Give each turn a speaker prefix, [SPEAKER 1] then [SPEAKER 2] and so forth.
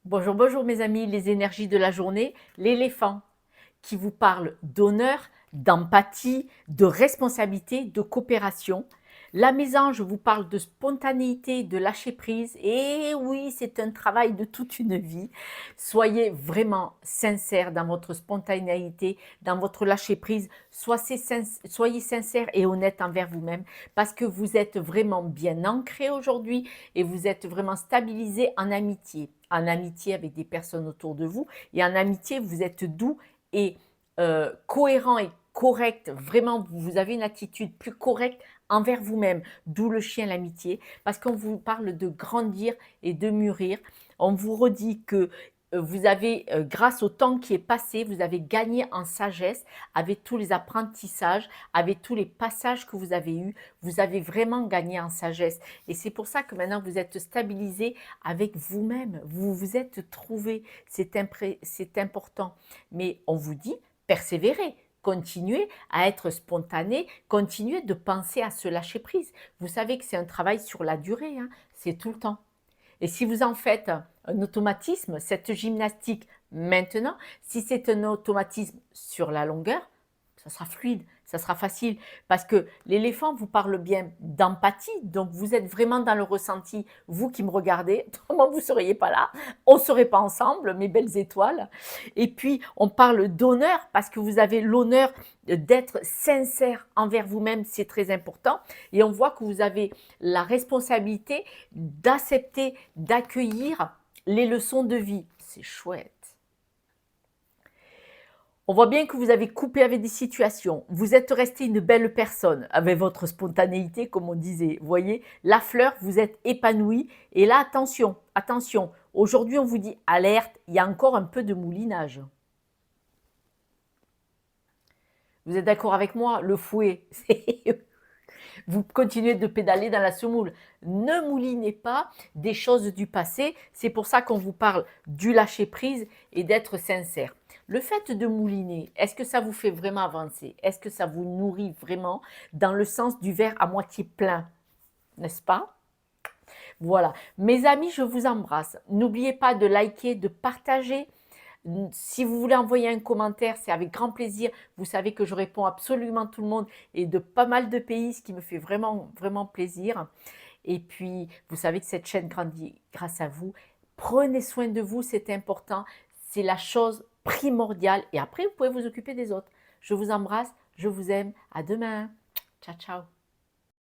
[SPEAKER 1] Bonjour, bonjour mes amis, les énergies de la journée, l'éléphant qui vous parle d'honneur, d'empathie, de responsabilité, de coopération. La mésange vous parle de spontanéité, de lâcher prise. Et oui, c'est un travail de toute une vie. Soyez vraiment sincère dans votre spontanéité, dans votre lâcher prise. Soyez sincère et honnête envers vous-même parce que vous êtes vraiment bien ancré aujourd'hui et vous êtes vraiment stabilisé en amitié avec des personnes autour de vous et en amitié, vous êtes doux et cohérent et correct, vraiment vous avez une attitude plus correcte envers vous-même, d'où le chien l'amitié, parce qu'on vous parle de grandir et de mûrir. On vous redit que vous avez, grâce au temps qui est passé, vous avez gagné en sagesse avec tous les apprentissages, avec tous les passages que vous avez eus, vous avez vraiment gagné en sagesse. Et c'est pour ça que maintenant vous êtes stabilisé avec vous-même, vous vous êtes trouvé, c'est important. Mais on vous dit, persévérez, continuez à être spontané, continuez de penser à se lâcher prise. Vous savez que c'est un travail sur la durée, hein, c'est tout le temps. Et si vous en faites un automatisme, cette gymnastique maintenant, si c'est un automatisme sur la longueur, ça sera fluide, ça sera facile. Parce que l'éléphant vous parle bien d'empathie, donc vous êtes vraiment dans le ressenti, vous qui me regardez, autrement vous ne seriez pas là, on ne serait pas ensemble, mes belles étoiles. Et puis, on parle d'honneur, parce que vous avez l'honneur d'être sincère envers vous-même, c'est très important. Et on voit que vous avez la responsabilité d'accepter, d'accueillir les leçons de vie. C'est chouette. On voit bien que vous avez coupé avec des situations. Vous êtes resté une belle personne avec votre spontanéité, comme on disait. Vous voyez, la fleur, vous êtes épanoui. Et là, attention, attention. Aujourd'hui, on vous dit alerte, il y a encore un peu de moulinage. Vous êtes d'accord avec moi? Le fouet, vous continuez de pédaler dans la semoule. Ne moulinez pas des choses du passé. C'est pour ça qu'on vous parle du lâcher prise et d'être sincère. Le fait de mouliner, est-ce que ça vous fait vraiment avancer? Est-ce que ça vous nourrit vraiment dans le sens du verre à moitié plein? N'est-ce pas? Voilà. Mes amis, je vous embrasse. N'oubliez pas de liker, de partager. Si vous voulez envoyer un commentaire, c'est avec grand plaisir. Vous savez que je réponds absolument à tout le monde et de pas mal de pays, ce qui me fait vraiment, vraiment plaisir. Et puis, vous savez que cette chaîne grandit grâce à vous. Prenez soin de vous, c'est important. C'est la chose primordiale. Et après, vous pouvez vous occuper des autres. Je vous embrasse, je vous aime. À demain. Ciao, ciao.